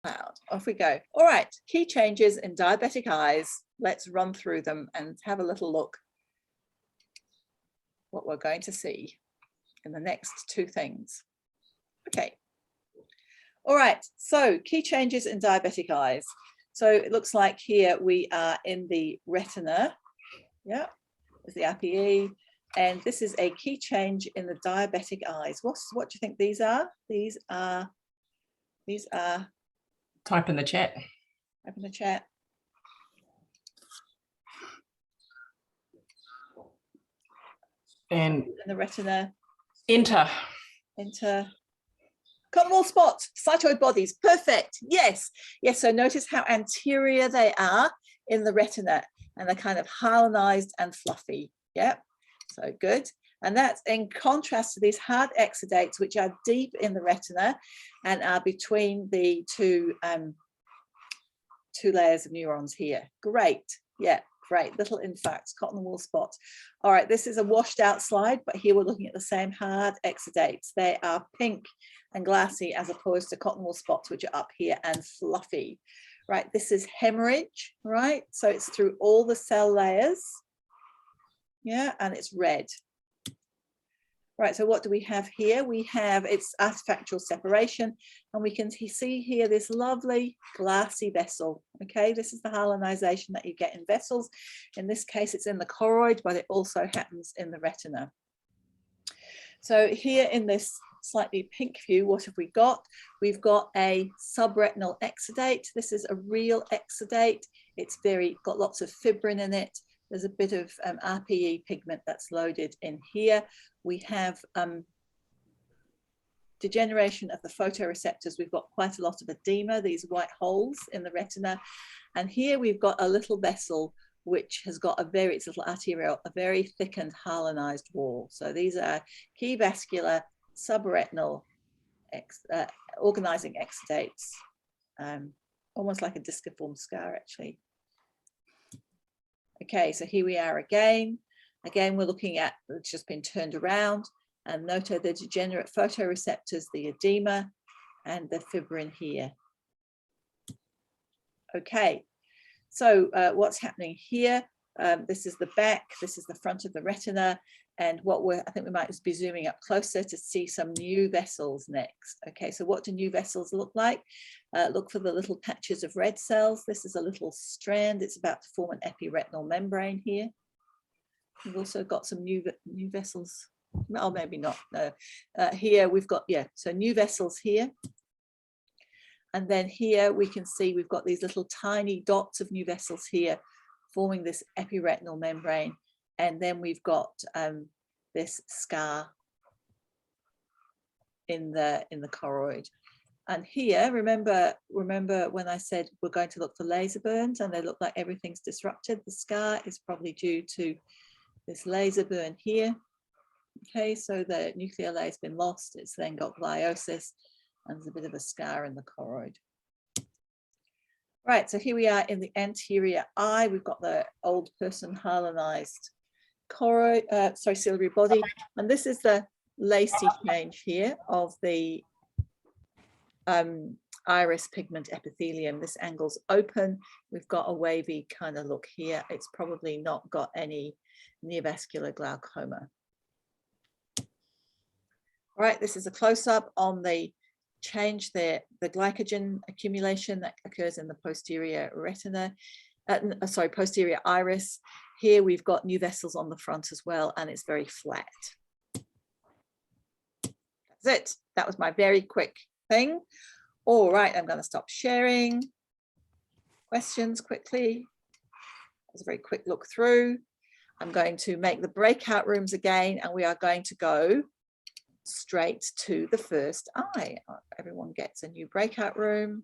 Cloud. Off we go. All right, key changes in diabetic eyes. Let's run through them and have a little look what we're going to see in the next two things. Okay. All right, so key changes in diabetic eyes. So it looks like here we are in the retina. Yeah, there's the RPE. And this is a key change in the diabetic eyes. What do you think these are? These are. Type in the chat. Type in the chat. And in the retina. Enter. Cotton wool spots, cytoid bodies. Perfect. Yes. Yes. So notice how anterior they are in the retina, and they're kind of hyalinized and fluffy. Yep. So good. And that's in contrast to these hard exudates, which are deep in the retina and are between the two layers of neurons here. Great. Yeah, great. Little infarcts, cotton wool spots. All right, this is a washed out slide, but here we're looking at the same hard exudates. They are pink and glassy as opposed to cotton wool spots, which are up here and fluffy. Right, this is hemorrhage, right? So it's through all the cell layers. Yeah, and it's red. Right, so what do we have here? We have its artifactual separation, and we can see here this lovely glassy vessel. Okay, this is the hyalinization that you get in vessels. In this case, it's in the choroid, but it also happens in the retina. So here in this slightly pink view, what have we got? We've got a subretinal exudate. This is a real exudate. It's got lots of fibrin in it. There's a bit of RPE pigment that's loaded in here. We have degeneration of the photoreceptors. We've got quite a lot of edema, these white holes in the retina. And here we've got a little vessel which has got its little arteriole, a very thickened hyalinized wall. So these are key vascular subretinal organizing exudates, almost like a disciform scar actually. Okay, so here we are again. Again, we're looking at, it's just been turned around, and note the degenerate photoreceptors, the edema, and the fibrin here. Okay, so what's happening here? This is the back, this is the front of the retina, and I think we might just be zooming up closer to see some new vessels next. Okay, so what do new vessels look like? Look for the little patches of red cells. This is a little strand. It's about to form an epiretinal membrane here. We've also got some new vessels. Oh, maybe not. No. Here we've got, so new vessels here. And then here we can see we've got these little tiny dots of new vessels here forming this epiretinal membrane. And then we've got this scar in the choroid. And here, remember when I said we're going to look for laser burns and they look like everything's disrupted? The scar is probably due to this laser burn here. Okay, so the nuclear layer has been lost. It's then got gliosis, and there's a bit of a scar in the choroid. Right, so here we are in the anterior eye. We've got the old person hyalinized choroid, ciliary body, and this is the lacy change here of the iris pigment epithelium. This angle's open. We've got a wavy kind of look here. It's probably not got any neovascular glaucoma. All right, this is a close-up on the change there, the glycogen accumulation that occurs in the posterior retina, posterior iris. Here we've got new vessels on the front as well, and it's very flat. That's it. That was my very quick thing. All right, I'm going to stop sharing. Questions quickly. That's a very quick look through. I'm going to make the breakout rooms again, and we are going to go straight to the first eye. Everyone gets a new breakout room.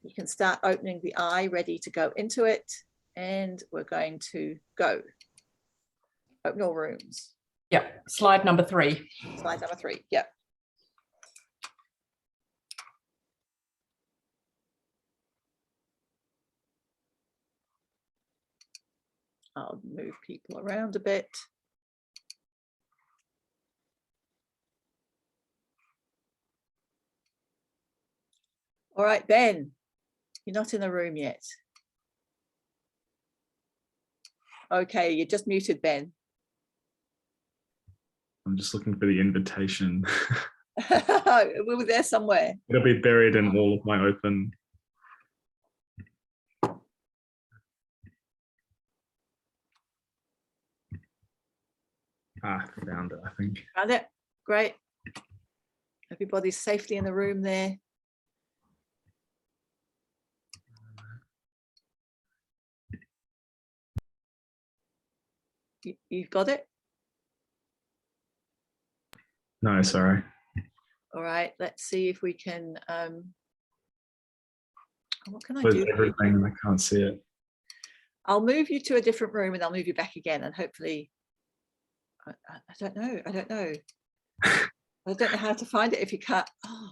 You can start opening the eye, ready to go into it, and we're going to go. Open all rooms. Yep, slide number 3. Slide number 3, yep. I'll move people around a bit. All right, Ben, you're not in the room yet. Okay, you're just muted, Ben. I'm just looking for the invitation. We were there somewhere. It'll be buried in all of my open. Found it, I think. Found it. Great. Everybody's safely in the room there. You've got it? No, sorry. All right, let's see if we can, what can I Close do? everything. I can't see it. I'll move you to a different room and I'll move you back again and hopefully, I don't know. I don't know how to find it if you can't. Oh,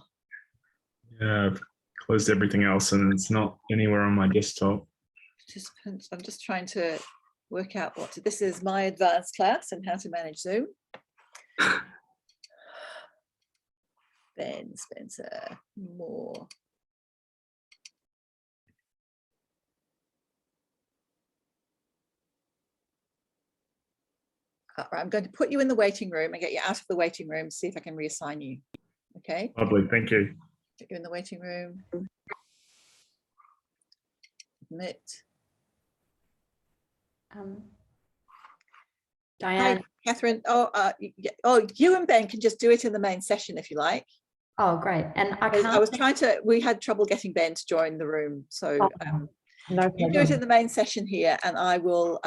Yeah, I've closed everything else and it's not anywhere on my desktop. participants, I'm just trying to work out what to, this is my advanced class and how to manage Zoom. Ben Spencer, more. All right, I'm going to put you in the waiting room and get you out of the waiting room, see if I can reassign you. Okay, Lovely, thank you. put you in the waiting room. Admit. Diane. Hi, Catherine. Oh, oh, you and Ben can just do it in the main session if you like. Oh, great. And I I was can't. trying to, we had trouble getting Ben to join the room. So No you do it in problem. the main session here and I will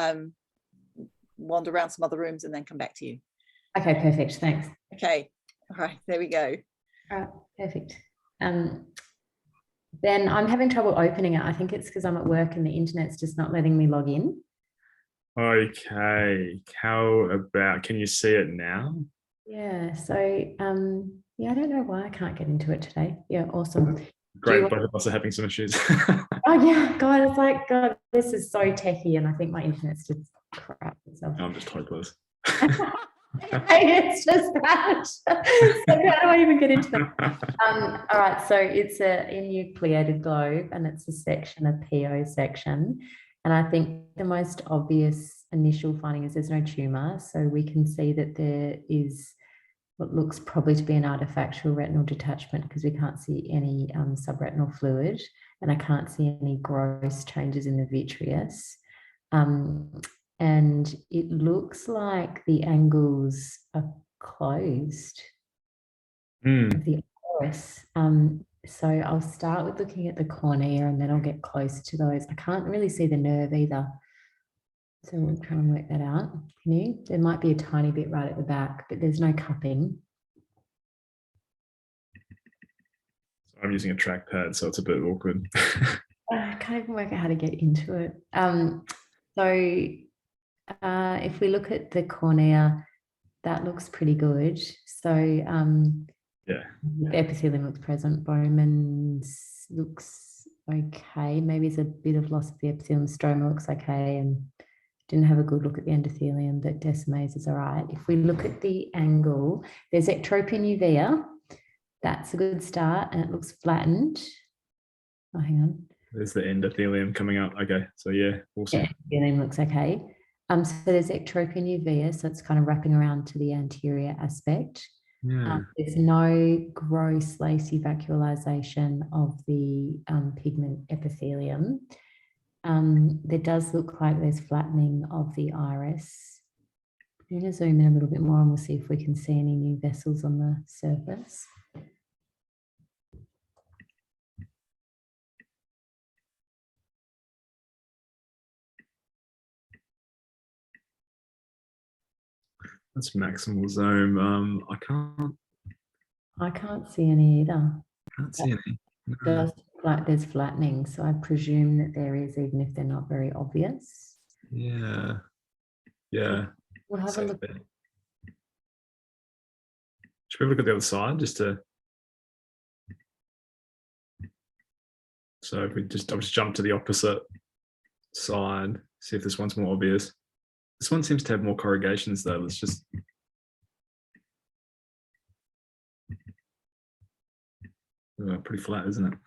wander around some other rooms and then come back to you. Okay, perfect. Thanks. Okay. All right, there we go. All right, perfect. Then I'm having trouble opening it. I think it's because I'm at work and the internet's just not letting me log in. Okay, how about, can you see it now? Yeah, so yeah, I don't know why I can't get into it today. Yeah, awesome. Great, you- both of us are having some issues. Oh yeah, God, it's like, God, this is so techie and I think my internet's just crap itself. I'm just hopeless. It's just that. So how do I even get into it? All right, so it's a enucleated globe and it's a section, a PO section. And I think the most obvious initial finding is there's no tumor. So we can see that there is what looks probably to be an artifactual retinal detachment because we can't see any subretinal fluid and I can't see any gross changes in the vitreous. And it looks like the angles are closed of the iris. So I'll start with looking at the cornea and then I'll get close to those. I can't really see the nerve either. So we'll try and work that out. Can you? There might be a tiny bit right at the back, but there's no cupping. I'm using a trackpad, so it's a bit awkward. I can't even work out how to get into it. If we look at the cornea, that looks pretty good. So Yeah. the epithelium looks present. Bowman's looks okay. Maybe it's a bit of loss of the epithelium. Stroma looks okay, and didn't have a good look at the endothelium, but Decimase is all right. If we look at the angle, there's ectropia uvea. That's a good start, and it looks flattened. Oh, hang on. There's the endothelium coming up. Okay, so yeah, awesome. Yeah, endothelium looks okay. So there's ectropia uvea, so it's kind of wrapping around to the anterior aspect. Yeah. There's no gross lacy vacuolization of the pigment epithelium. There does look like there's flattening of the iris. I'm going to zoom in a little bit more and we'll see if we can see any new vessels on the surface. That's maximal zoom. I can't see any either. Can't see any. It does look like there's flattening, so I presume that there is, even if they're not very obvious. Yeah. Yeah. We'll have a Safe look. bet. Should we look at the other side just to? So if I'll just jump to the opposite side, see if this one's more obvious. This one seems to have more corrugations though. Let's just. Pretty flat, isn't it?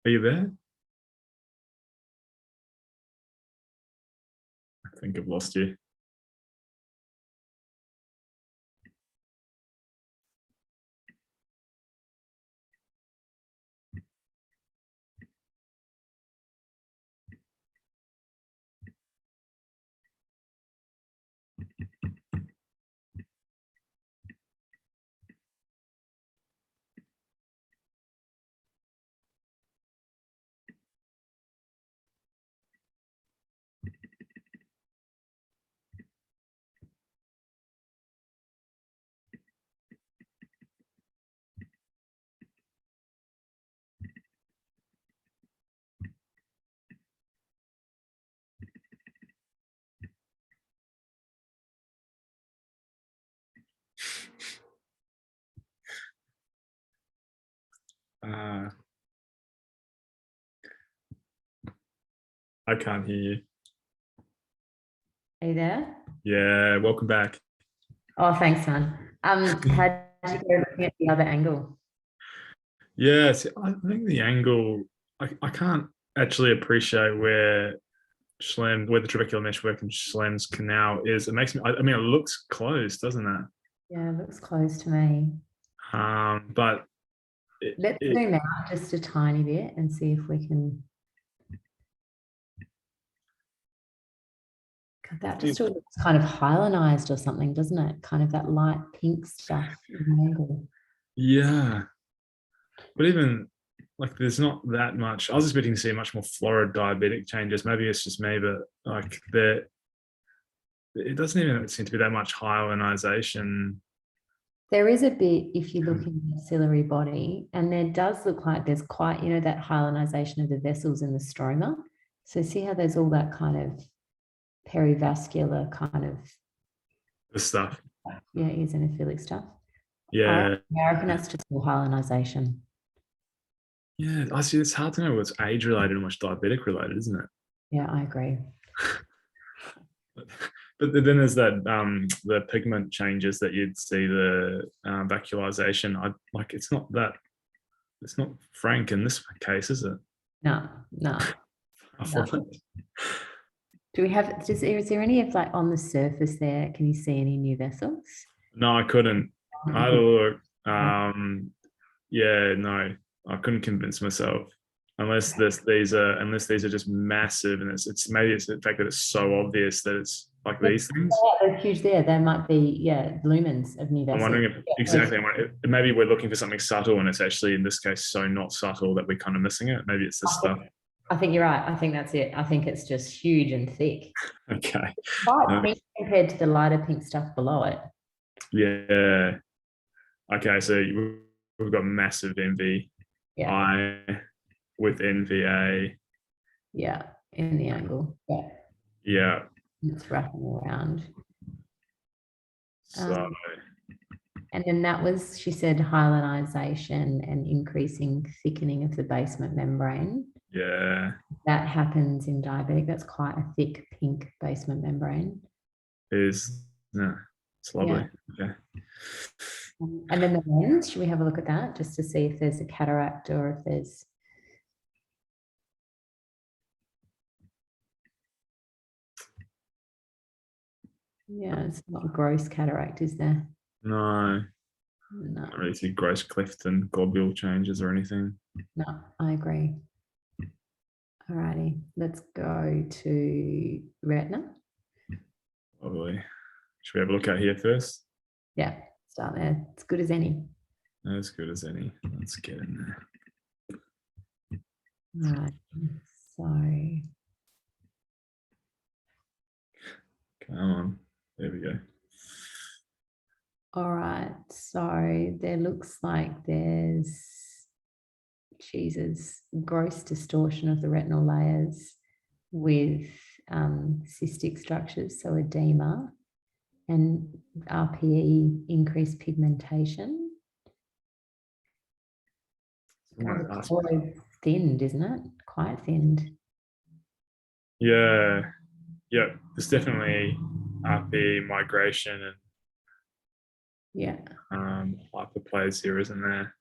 Are you there? I think I've lost you. I can't hear you. Are you there? Yeah, welcome back. Oh, thanks, man. How did you go looking at the other angle? Yes, I think the angle, I can't actually appreciate where where the trabecular meshwork and Schlem's canal is. It makes me, I mean, it looks close, doesn't it? Yeah, it looks close to me. But Let's zoom out just a tiny bit and see if we can. God, that just all looks kind of hyalinized or something, doesn't it? Kind of that light pink stuff in the angle. yeah, but even like there's not that much. I was expecting to see much more florid diabetic changes. Maybe it's just me, but like it doesn't even seem to be that much hyalinization. There is a bit if you look in the ciliary body, and there does look like there's quite, that hyalinization of the vessels in the stroma. So see how there's all that kind of perivascular kind of The stuff. eosinophilic stuff. Yeah. I reckon that's just more hyalinization. Yeah, I see. It's hard to know what's age related and what's diabetic related, isn't it? Yeah, I agree. But then there's that the pigment changes that you'd see, the vacuolization. It's not frank in this case, is it? No. I thought Do we have, is there any of like on the surface there? Can you see any new vessels? no, I couldn't. I had a look. Yeah, no, I couldn't convince myself unless these are just massive, and it's maybe it's the fact that it's so obvious that it's like these things. They're huge there. There might be, lumens of new I'm vessels. wondering if exactly. Maybe we're looking for something subtle, and it's actually in this case so not subtle that we're kind of missing it. Maybe it's this stuff. I think you're right. I think that's it. I think it's just huge and thick. Okay. Quite pink compared to the lighter pink stuff below it. Yeah. Okay, so we've got massive NVI with NVA. Yeah, in the angle. Yeah. Yeah. It's wrapping around. So and then that was, she said, hyalinization and increasing thickening of the basement membrane. yeah, That happens in diabetic. That's quite a thick pink basement membrane. it's lovely. Yeah. Okay. And then the lens, should we have a look at that just to see if there's a cataract or if there's. Yeah, it's not a gross cataract, is there? No, No, I don't really see gross cleft and globule changes or anything. no, I agree. Alrighty, let's go to retina. Lovely. Should we have a look at here first? Yeah, start there. It's good as any. As good as any. Let's get in there. Right. So Come on. There we go. all right. So there looks like there's gross distortion of the retinal layers with cystic structures, so edema, and RPE, increased pigmentation. Thinned, isn't it? Quite thinned. Yeah. Yeah. There's definitely RP migration and hyperplasia, isn't there?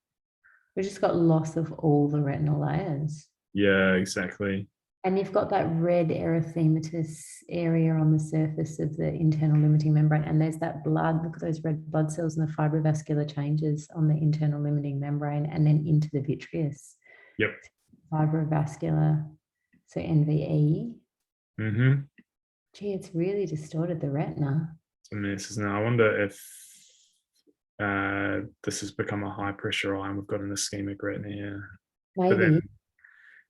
We've just got loss of all the retinal layers. Yeah, exactly. And you've got that red erythematous area on the surface of the internal limiting membrane, and there's that blood. Look at those red blood cells and the fibrovascular changes on the internal limiting membrane and then into the vitreous. Yep. Fibrovascular, so NVE. Mm-hmm. Gee, it's really distorted the retina. It's a mess, isn't it? I wonder if this has become a high pressure eye and we've got an ischemic retina here. But Maybe. then,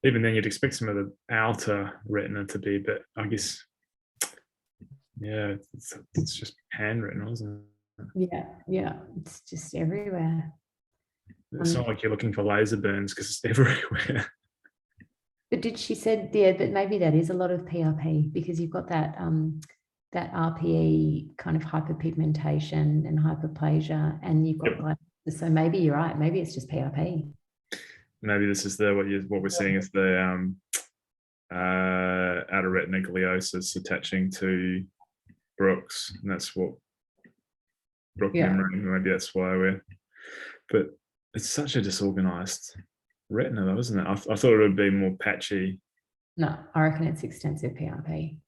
even then, you'd expect some of the outer retina to be, but I guess, yeah, it's just hand retina, isn't it? Yeah, it's just everywhere. It's not like you're looking for laser burns because it's everywhere. But did she said, yeah, that maybe that is a lot of PRP because you've got that that RPE kind of hyperpigmentation and hyperplasia, and you've got glasses. So maybe you're right. Maybe it's just PRP. Maybe this is what we're seeing is the outer retina gliosis attaching to Brooks, and that's what Brook membrane. Maybe that's why we're. But it's such a disorganized retina, though, isn't it? I thought it would be more patchy. No, I reckon it's extensive PRP.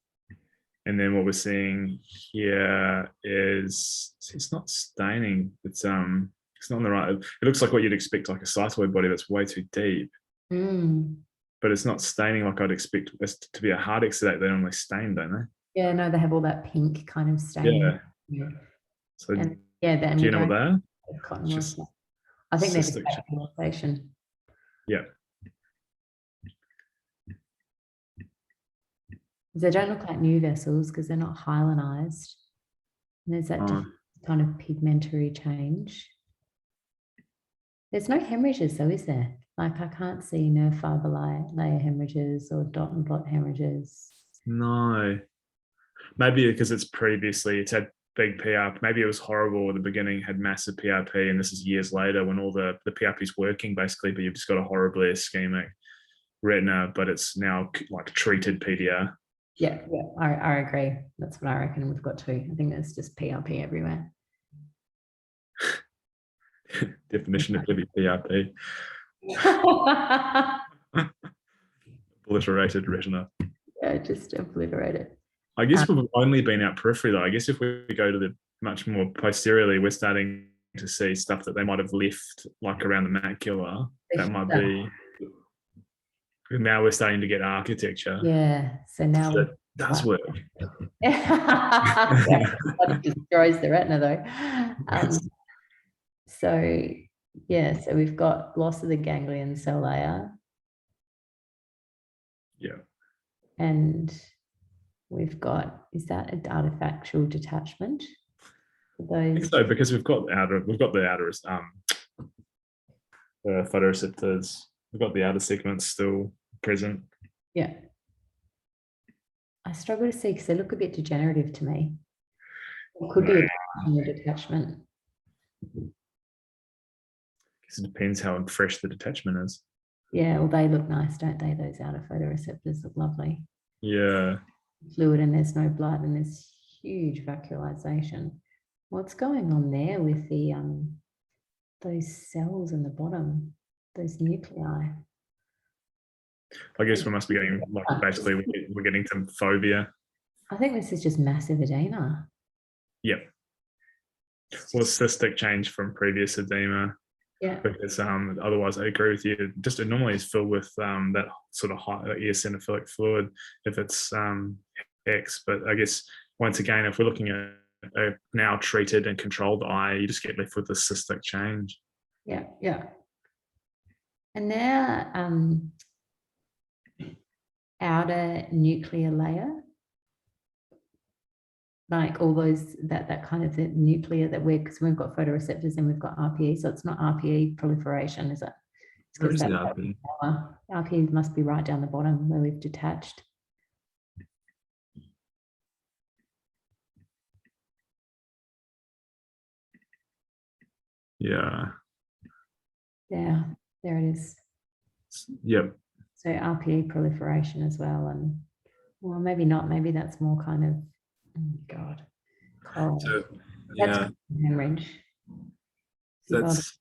And then what we're seeing here is it's not staining. It's not on the right. It looks like what you'd expect, like a cytoid body that's way too deep. But it's not staining like I'd expect this to be a hard exudate. They normally stain, don't they? Yeah, no, they have all that pink kind of stain. Yeah. So and yeah, do you know what they are? Cotton Just I think they're just cystic. vascularization. Yeah. They don't look like new vessels because they're not hyalinized. And there's that kind of pigmentary change. There's no hemorrhages though, is there? Like I can't see nerve fiber layer hemorrhages or dot and blot hemorrhages. No. Maybe because it's had big PRP. Maybe it was horrible at the beginning, had massive PRP, and this is years later when all the PRP is working basically, but you've just got a horribly ischemic retina, but it's now like treated PDR. Yeah, I agree. That's what I reckon we've got too. I think there's just PRP everywhere. Definition of heavy PRP. Obliterated retina. Yeah, just obliterated. I guess we've only been out periphery though. I guess if we go to the much more posteriorly, we're starting to see stuff that they might have left like around the macula. That might be. Now we're starting to get architecture. Yeah. So now that does work. It destroys the retina though. So yeah, so we've got loss of the ganglion cell layer. Yeah. And we've got, is that an artifactual detachment? I think so, because we've got the outer photoreceptors. We've got the outer segments still present. Yeah. I struggle to see because they look a bit degenerative to me. It could be a detachment. It depends how fresh the detachment is. Yeah, well, they look nice, don't they? Those outer photoreceptors look lovely. Yeah. Fluid and there's no blood and there's huge vacuolization. What's going on there with the those cells in the bottom, those nuclei? I guess we must be getting like basically we're getting some phobia. I think this is just massive edema. Yep. Well, cystic change from previous edema. Yeah. Because otherwise, I agree with you. Just it normally is filled with that sort of high eosinophilic fluid if it's X. But I guess once again, if we're looking at a now treated and controlled eye, you just get left with the cystic change. Yeah, yeah. And now outer nuclear layer, like all those that kind of the nuclear that because we've got photoreceptors and we've got RPE, so it's not RPE proliferation, is it? Where is the RPE? RPE must be right down the bottom where we've detached. Yeah. Yeah, there it is. Yep. So RPE proliferation as well, and well, maybe not. Maybe that's more kind of God. Coral. So, That's hemorrhage. That's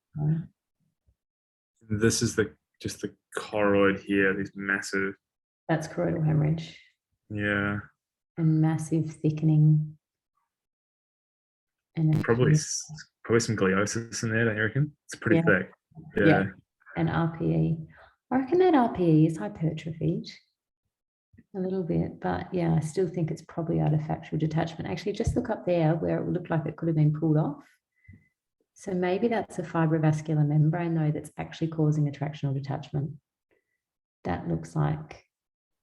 this is just the choroid here, these massive, That's choroidal hemorrhage yeah, and massive thickening. And then probably some gliosis in there, don't you reckon? It's pretty Yeah. thick. Yeah. Yeah. and RPE. I reckon that RPE is hypertrophied a little bit, but yeah, I still think it's probably artifactual detachment. Actually, just look up there where it looked like it could have been pulled off. So maybe that's a fibrovascular membrane though that's actually causing attractional detachment. That looks like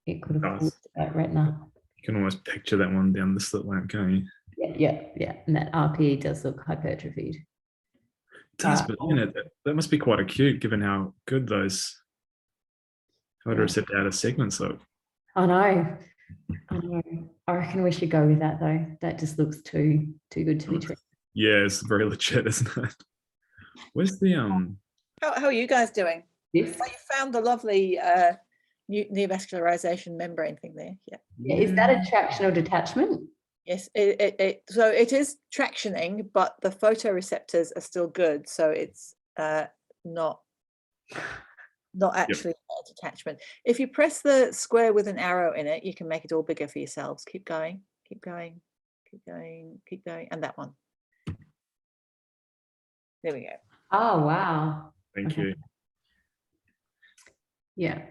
it could have pulled that retina. You can almost picture that one down the slit lamp, can't you? Yeah. And that RPE does look hypertrophied. It does, but you know, that must be quite acute given how good those photoreceptor outer segments look. I know. I reckon we should go with that though. That just looks too good to be true. Yeah, it's very legit, isn't it? Where's the How are you guys doing? Yes. Oh, you found the lovely neovascularization membrane thing there. Yeah. Yeah, is that attractional detachment? Yes. So it is tractioning, but the photoreceptors are still good. So it's not actually a detachment. If you press the square with an arrow in it, you can make it all bigger for yourselves. Keep going, keep going, keep going, keep going, and that one. There we go. Oh, wow. Thank you. Yeah.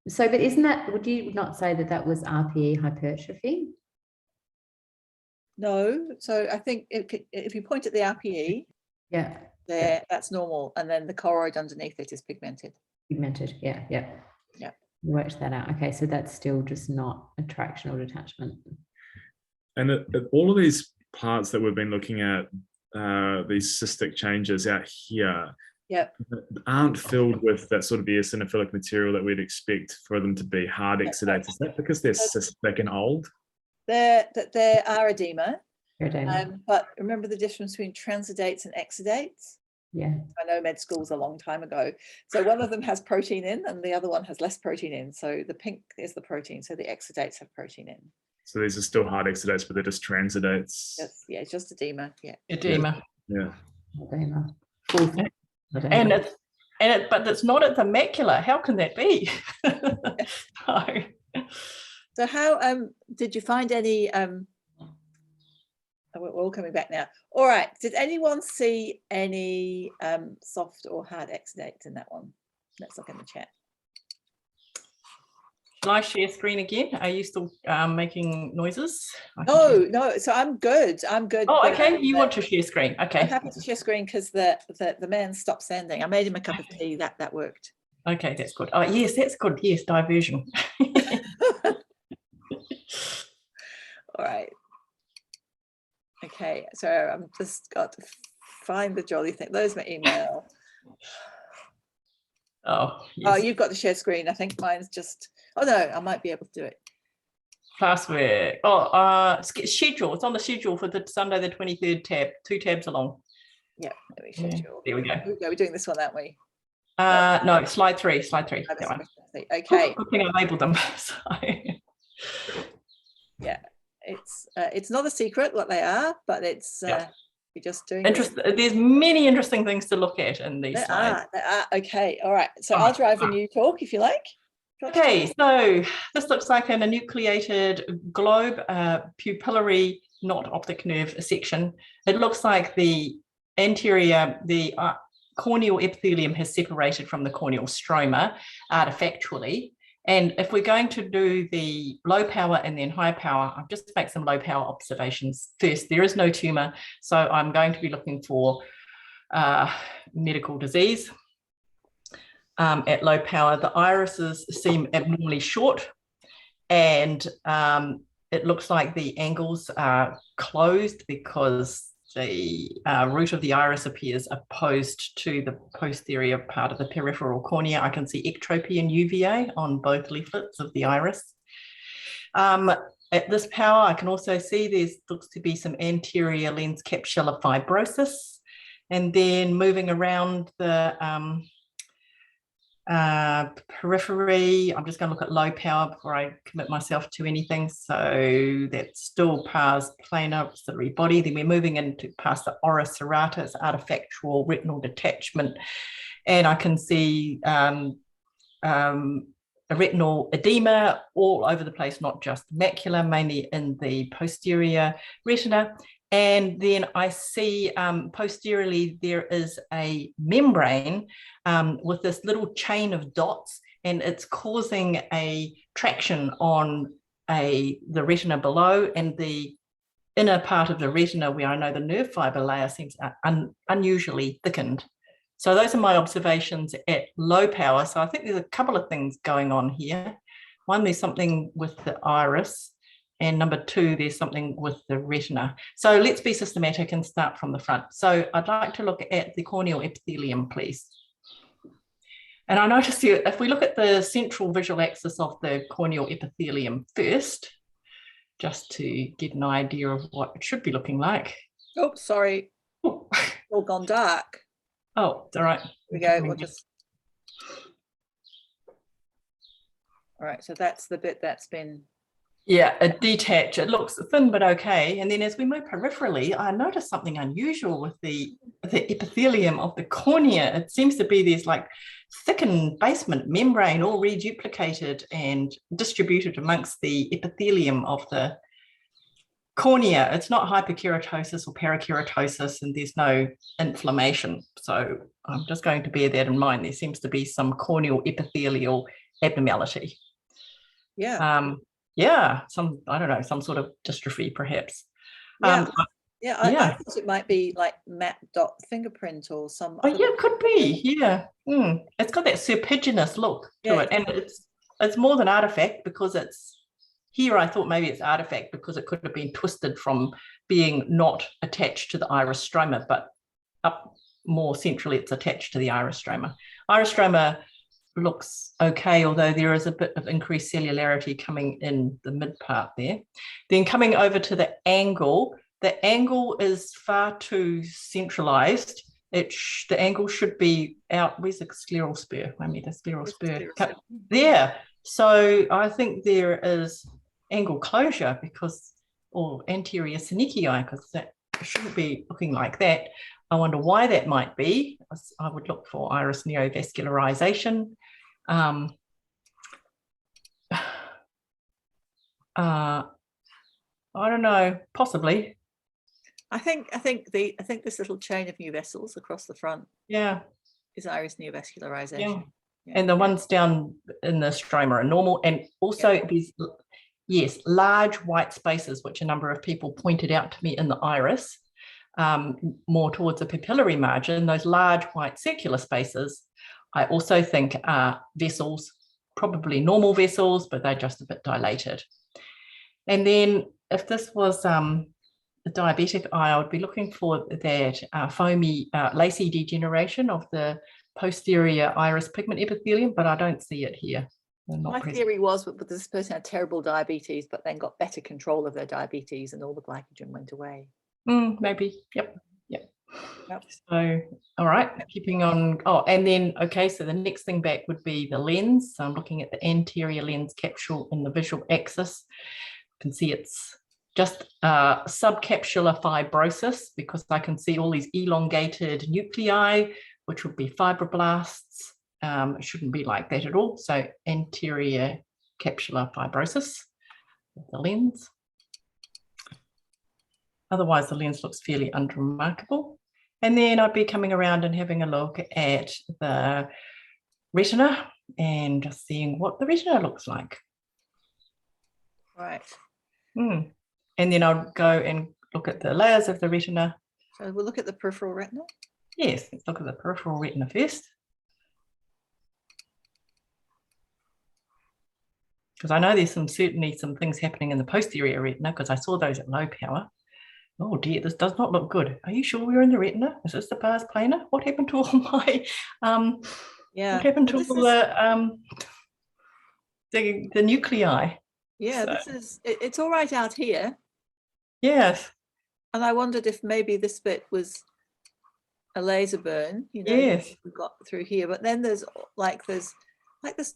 So, but isn't that, would you not say that that was RPE hypertrophy? No. So I think if you point at the RPE, Yeah. there, that's normal. And then the choroid underneath it is pigmented. Pigmented. Yeah. You worked that out. Okay. So that's still just not attractional detachment. And all of these parts that we've been looking at, these cystic changes out here, aren't filled with that sort of eosinophilic material that we'd expect for them to be hard exudates. Is that because they're cystic and old? There are edema. Edema. But remember the difference between transudates and exudates? Yeah. I know med school's a long time ago. So one of them has protein in and the other one has less protein in. So the pink is the protein. So the exudates have protein in. So these are still hard exudates, but they're just transudates. Yes, yeah, it's just edema. Yeah. Edema. Yeah. Edema. But it's not at the macula. How can that be? So how did you find any we're all coming back now. All right, did anyone see any soft or hard exudates in that one? Let's look in the chat. Shall I share screen again? Are you still making noises? No, so I'm good. Oh, okay. You want to share screen? Okay. I'm happy to share screen because the man stopped sending. I made him a cup of tea. That worked. Okay, that's good. Oh, yes, that's good. Yes, diversion. All right. Okay, so I'm just got to find the jolly thing. There's my email. Oh, yes. Oh, you've got the share screen. I think mine's just. Oh no, I might be able to do it. Classwork. Oh, schedule. It's on the schedule for the Sunday the 23rd tab. 2 tabs along. Yeah, let me schedule. There we go. We're doing this one, aren't we? No, slide 3. Okay. Good thing I labeled them. So. Yeah, it's not a secret what they are, but it's you're just doing there's many interesting things to look at in these slides. There are. Okay, all right. So I'll drive and you talk if you like. Okay, so this looks like an enucleated globe, pupillary, not optic nerve section. It looks like the anterior, the corneal epithelium has separated from the corneal stroma artifactually. And if we're going to do the low power and then high power, I'll just make some low power observations first. There is no tumor, so I'm going to be looking for medical disease. At low power, the irises seem abnormally short, and it looks like the angles are closed because the root of the iris appears opposed to the posterior part of the peripheral cornea. I can see ectropy and UVA on both leaflets of the iris. At this power, I can also see there looks to be some anterior lens capsular fibrosis, and then moving around the periphery, I'm just going to look at low power before I commit myself to anything. So that's still pars plana ciliary body. Then we're moving into past the ora serrata, it's artifactual retinal detachment. And I can see a retinal edema all over the place, not just macula, mainly in the posterior retina. And then I see posteriorly there is a membrane with this little chain of dots, and it's causing a traction on the retina below, and the inner part of the retina where I know the nerve fiber layer seems unusually thickened. So those are my observations at low power. So I think there's a couple of things going on here. One, there's something with the iris, and number two, there's something with the retina. So let's be systematic and start from the front. So I'd like to look at the corneal epithelium, please. And I notice here, if we look at the central visual axis of the corneal epithelium first, just to get an idea of what it should be looking like. Oh, sorry, Oh, all gone dark. it's all right. Here we go. We'll just. All right, so that's the bit that's been. Yeah, a detach. It looks thin but okay. And then as we move peripherally, I noticed something unusual with the epithelium of the cornea. It seems to be this like thickened basement membrane all reduplicated and distributed amongst the epithelium of the cornea. It's not hyperkeratosis or parakeratosis, and there's no inflammation. So I'm just going to bear that in mind. There seems to be some corneal epithelial abnormality. Yeah. Yeah, I don't know, some sort of dystrophy perhaps. Yeah. I yeah. thought it might be like matte dot fingerprint or some. Oh yeah, it could be. Yeah. It's got that serpiginous look to Yeah, it, and it's more than artifact, because it's here. I thought maybe it's artifact because it could have been twisted from being not attached to the iris stroma, but up more centrally, it's attached to the iris stroma. Iris stroma looks okay, although there is a bit of increased cellularity coming in the mid part there. Then coming over to the angle is far too centralized. The angle should be out. Where's the scleral spur? Maybe the scleral spur. There. So I think there is angle closure or anterior synechii, because that shouldn't be looking like that. I wonder why that might be. I would look for iris neovascularization. I don't know, possibly. I think this little chain of new vessels across the front Yeah. is iris neovascularization. Yeah. And the ones down in the stroma are normal. And also these, yes, large white spaces, which a number of people pointed out to me in the iris, more towards the papillary margin, those large white circular spaces, I also think are vessels, probably normal vessels, but they're just a bit dilated. And then if this was a diabetic eye, I would be looking for that foamy, lacy degeneration of the posterior iris pigment epithelium, but I don't see it here. My theory was that this person had terrible diabetes, but then got better control of their diabetes and all the glycogen went away. Maybe, yep. So, all right, keeping on. Oh, and then, okay, so the next thing back would be the lens. So I'm looking at the anterior lens capsule in the visual axis. You can see it's just subcapsular fibrosis, because I can see all these elongated nuclei, which would be fibroblasts. It shouldn't be like that at all. So anterior capsular fibrosis with the lens. Otherwise, the lens looks fairly unremarkable. And then I'd be coming around and having a look at the retina and just seeing what the retina looks like. Right. And then I'll go and look at the layers of the retina. So we'll look at the peripheral retina. Yes, let's look at the peripheral retina first. Because I know there's certainly some things happening in the posterior retina, because I saw those at low power. Oh dear, this does not look good. Are you sure we're in the retina? Is this the pars plana? What happened to all my what happened to all the nuclei? Yeah, so. It's all right out here. Yes. And I wondered if maybe this bit was a laser burn, yes, we got through here, but then there's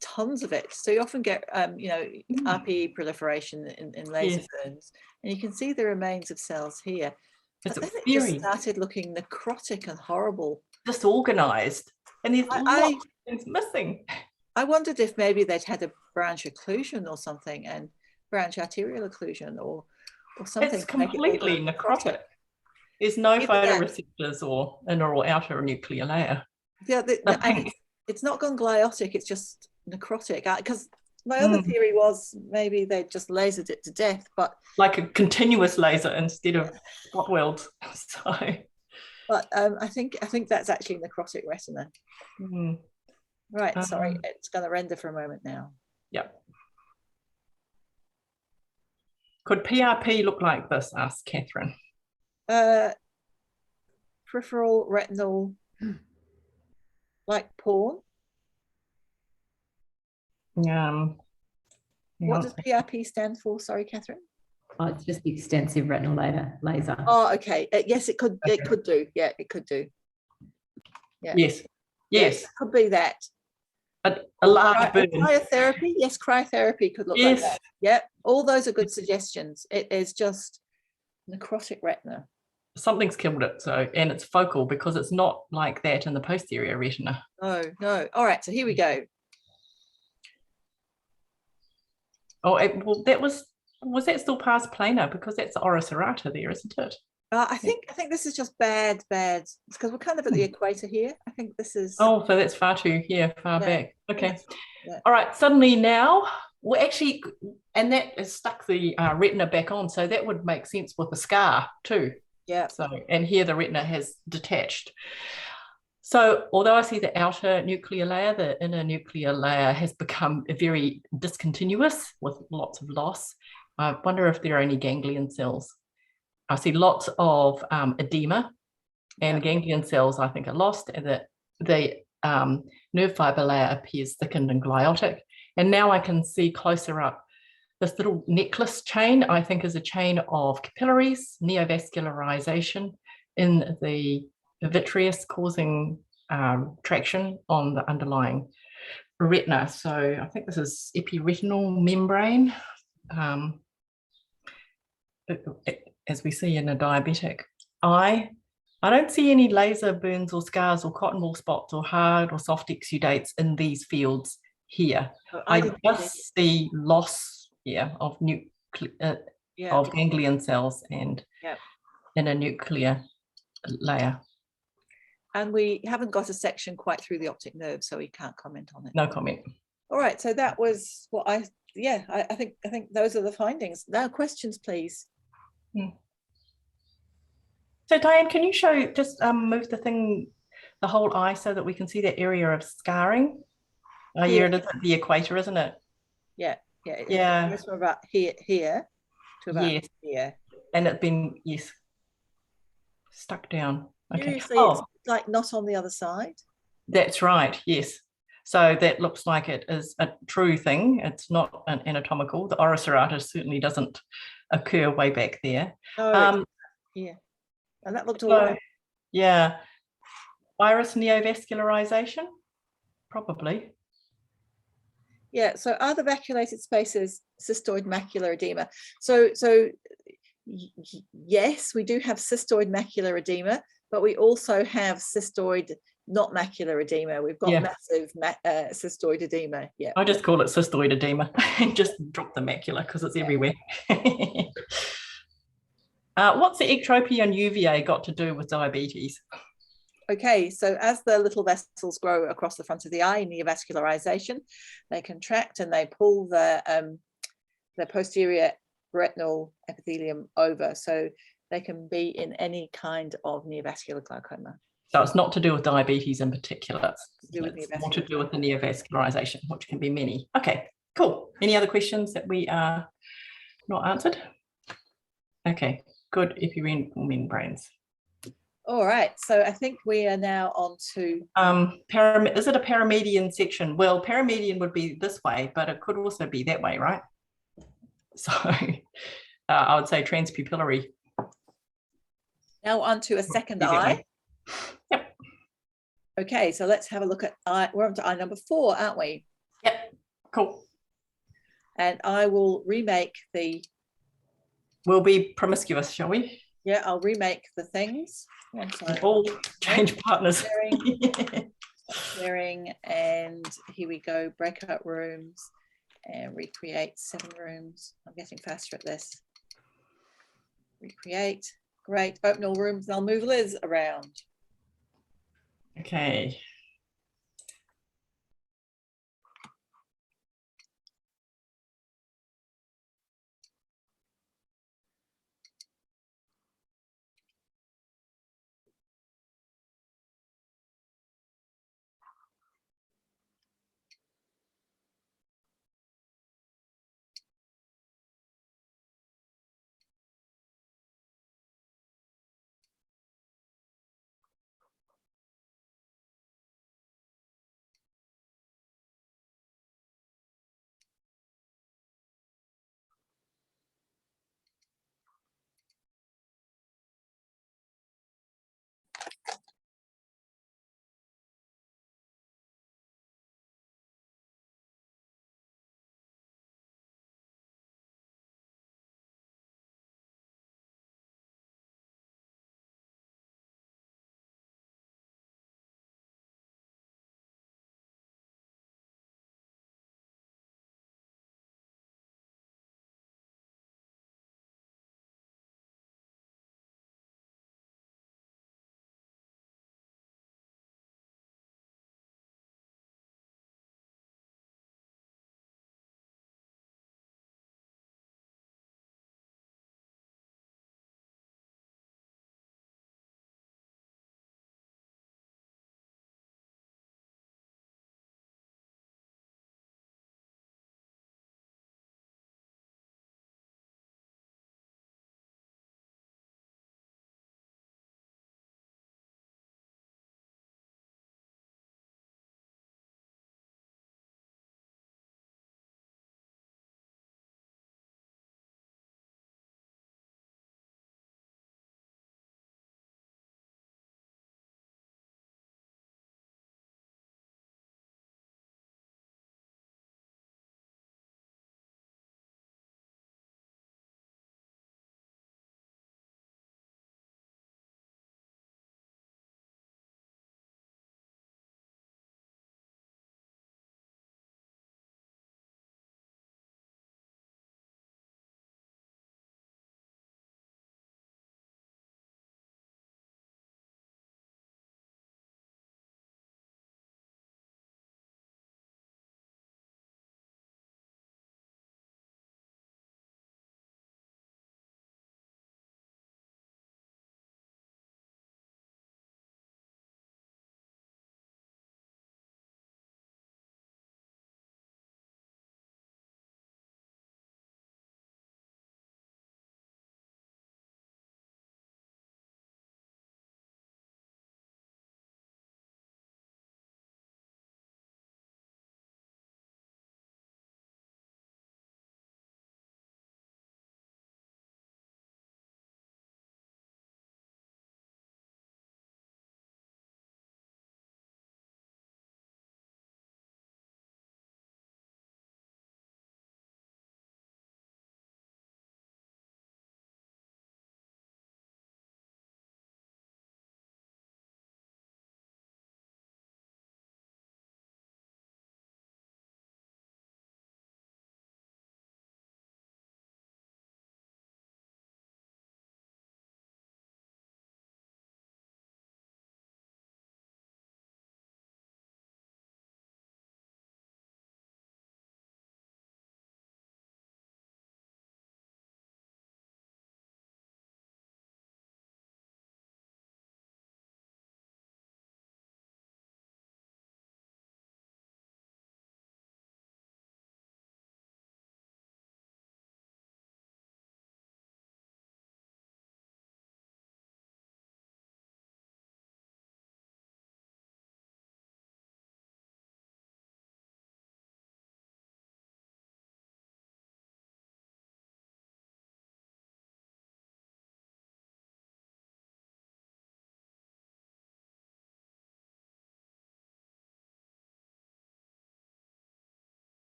tons of it. So you often get RPE proliferation in laser burns, and you can see the remains of cells here. But then it just started looking necrotic and horrible. Disorganized, and there's lots of things missing. I wondered if maybe they'd had a branch occlusion or something, and branch arterial occlusion or something. It's to make it all completely go necrotic. There's no Either that- photoreceptors or inner or outer nuclear layer. Yeah, The and pink. it's not gone gliotic, it's just necrotic. Because my other theory was maybe they just lasered it to death, but Like a continuous laser instead of spot welds. So, I think that's actually necrotic retina. Right, sorry, it's going to render for a moment now. yeah. Could PRP look like this? Asked Catherine. Peripheral retinal, like porn. What does PRP stand for? Sorry, Catherine. Oh, it's just the extensive retinal laser. Oh, okay. Yes, it could. It could do. Yeah, it could do. Yeah. Yes. Yes. It could be that. A large burn. Cryotherapy. Yes, cryotherapy could look like that. Yep. All those are good suggestions. It is just necrotic retina. Something's killed it. So, and it's focal because it's not like that in the posterior retina. No, no. All right. So here we go. Oh, well, that was that still pars plana because that's the oris serrata there, isn't it? I think this is just bad. It's because we're kind of at the equator here. I think this is. Oh, so that's far back. Okay. Yeah. All right. Suddenly now, well, actually, and that has stuck the retina back on, so that would make sense with the scar too. Yeah. So, and here the retina has detached. So, although I see the outer nuclear layer, the inner nuclear layer has become very discontinuous with lots of loss. I wonder if there are any ganglion cells. I see lots of edema, and ganglion cells I think are lost, and the nerve fiber layer appears thickened and gliotic. And now I can see closer up this little necklace chain, I think is a chain of capillaries, neovascularization in the vitreous causing traction on the underlying retina. So I think this is epiretinal membrane. As we see in a diabetic eye. I don't see any laser burns or scars or cotton wool spots or hard or soft exudates in these fields here. I just see loss of of ganglion cells and in a nuclear layer. And we haven't got a section quite through the optic nerve, so we can't comment on it. No comment. All right, so that was what I think those are the findings. Now questions, please. So Diane, can you show, just move the whole eye so that we can see that area of scarring? Yeah, it is at the equator, isn't it? Yeah. It's from about here to about here. And it's been, stuck down. Okay. Seriously, it's like not on the other side? That's right, yes. So that looks like it is a true thing. It's not an anatomical. The oris serrata certainly doesn't occur way back there. Oh, yeah. And that looked all right. Yeah. Iris neovascularization? Probably. Yeah, so are the vacuolated spaces cystoid macular edema? So yes, we do have cystoid macular edema, but we also have cystoid not macular edema. We've got massive cystoid edema. Yeah. I just call it cystoid edema and just drop the macula because it's everywhere. What's the ectropia and UVA got to do with diabetes? Okay, so as the little vessels grow across the front of the eye, neovascularization, they contract and they pull the posterior retinal epithelium over, so they can be in any kind of neovascular glaucoma. So it's not to do with diabetes in particular. It's more to do with the neovascularization, which can be many. Okay, cool. Any other questions that we are not answered? Okay, good. Epiretinal membranes. All right, so I think we are now on to is it a paramedian section? Well, paramedian would be this way, but it could also be that way, right? So I would say transpupillary. Now on to a second eye. Yep. Okay, so let's have a look at eye. We're on to eye number 4, aren't we? Yep, cool. And I will remake the... We'll be promiscuous, shall we? Yeah, I'll remake the things. All change partners. sharing, and here we go, breakout rooms, and recreate 7 rooms. I'm getting faster at this. Recreate, great, open all rooms, and I'll move Liz around. Okay.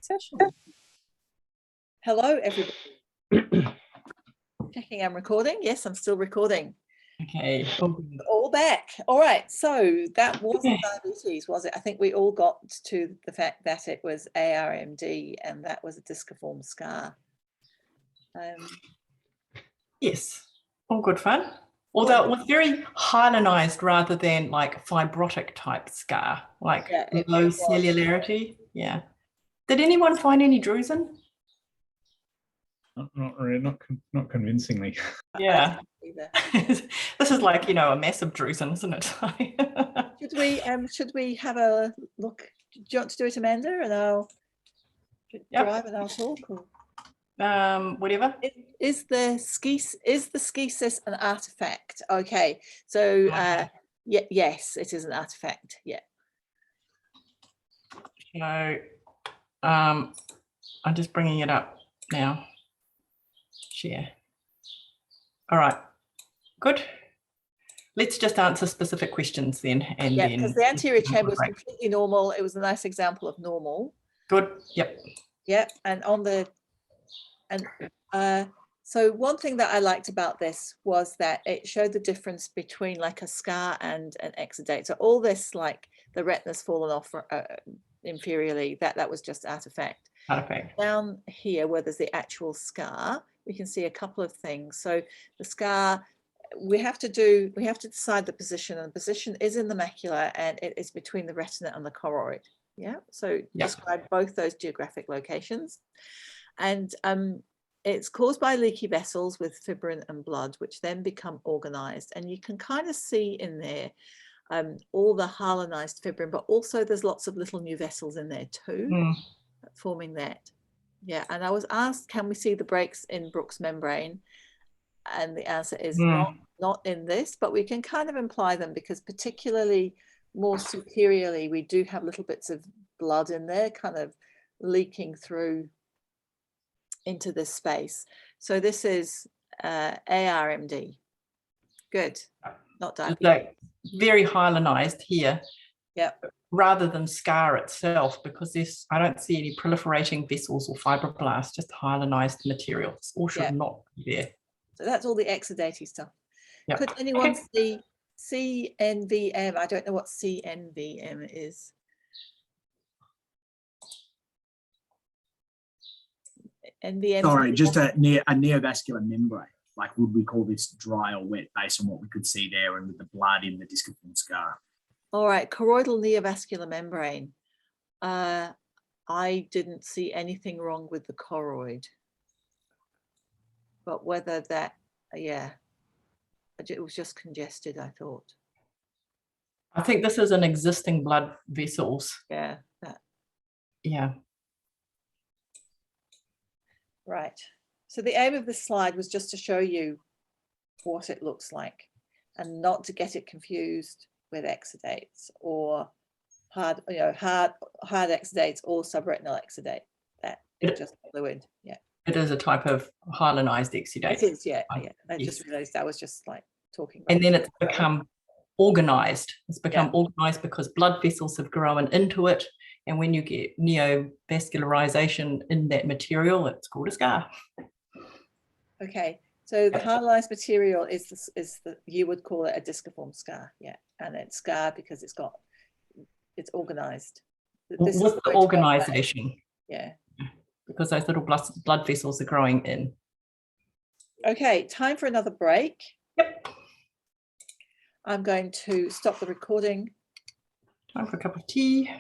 session. Hello, everybody. Checking I'm recording. Yes, I'm still recording. Okay. All back. All right. So that wasn't Okay. diabetes, was it? I think we all got to the fact that it was ARMD and that was a disciform scar. Yes, all good fun. Although it was very hyalinized rather than like fibrotic type scar, like Yeah, it low was. cellularity. Yeah. Did anyone find any drusen? Not really, not convincingly. Yeah. Either. This is like, you know, a massive drusen, isn't it? Should we have a look? Do you want to do it, Amanda? And I'll drive and I'll talk. Or? Whatever. Is the schisis an artifact? Okay, so yes, it is an artifact. Yeah. So I'm just bringing it up now. Share. All right, good. Let's just answer specific questions then. And Yeah, then because the anterior chamber was Right. completely normal. It was a nice example of normal. Good. Yep. Yeah, and on the so one thing that I liked about this was that it showed the difference between like a scar and an exudate. So all this, like the retina's fallen off inferiorly, that was just artifact. Artifact. Down here where there's the actual scar, we can see a couple of things. So the scar, we have to decide the position, and the position is in the macula and it is between the retina and the choroid. Yeah, so describe both those geographic locations. And it's caused by leaky vessels with fibrin and blood, which then become organized. And you can kind of see in there all the hyalinized fibrin, but also there's lots of little new vessels in there too, forming that. Yeah, and I was asked, can we see the breaks in Bruch's membrane? And the answer is not in this, but we can kind of imply them because particularly more superiorly, we do have little bits of blood in there kind of leaking through into this space. So this is ARMD. Good, not diabetes. Like very hyalinized here. Yep. Rather than scar itself, because this, I don't see any proliferating vessels or fibroblasts, just hyalinized material. This all should not be there. So that's all the exudative stuff. Yep. Could anyone see CNVM? I don't know what CNVM is. NVM. Sorry, just a neovascular membrane. Like, would we call this dry or wet based on what we could see there and with the blood in the disciform scar? All right, choroidal neovascular membrane. I didn't see anything wrong with the choroid, but whether that, it was just congested, I thought. I think this is an existing blood vessels. Yeah. That. Yeah. Right. So the aim of this slide was just to show you what it looks like and not to get it confused with exudates or hard exudates or subretinal exudate. That is just fluid. Yeah. It is a type of hyalinized exudate. It is, yeah. I just realized I was just like talking about. And then it's become organized. It's become organized because blood vessels have grown into it. And when you get neovascularization in that material, it's called a scar. Okay, so the hyalinized material is you would call it a disciform scar, and it's scar because it's organized. With the organization. Yeah. Because those little blood vessels are growing in. Okay, time for another break. Yep. I'm going to stop the recording. Time for a cup of tea.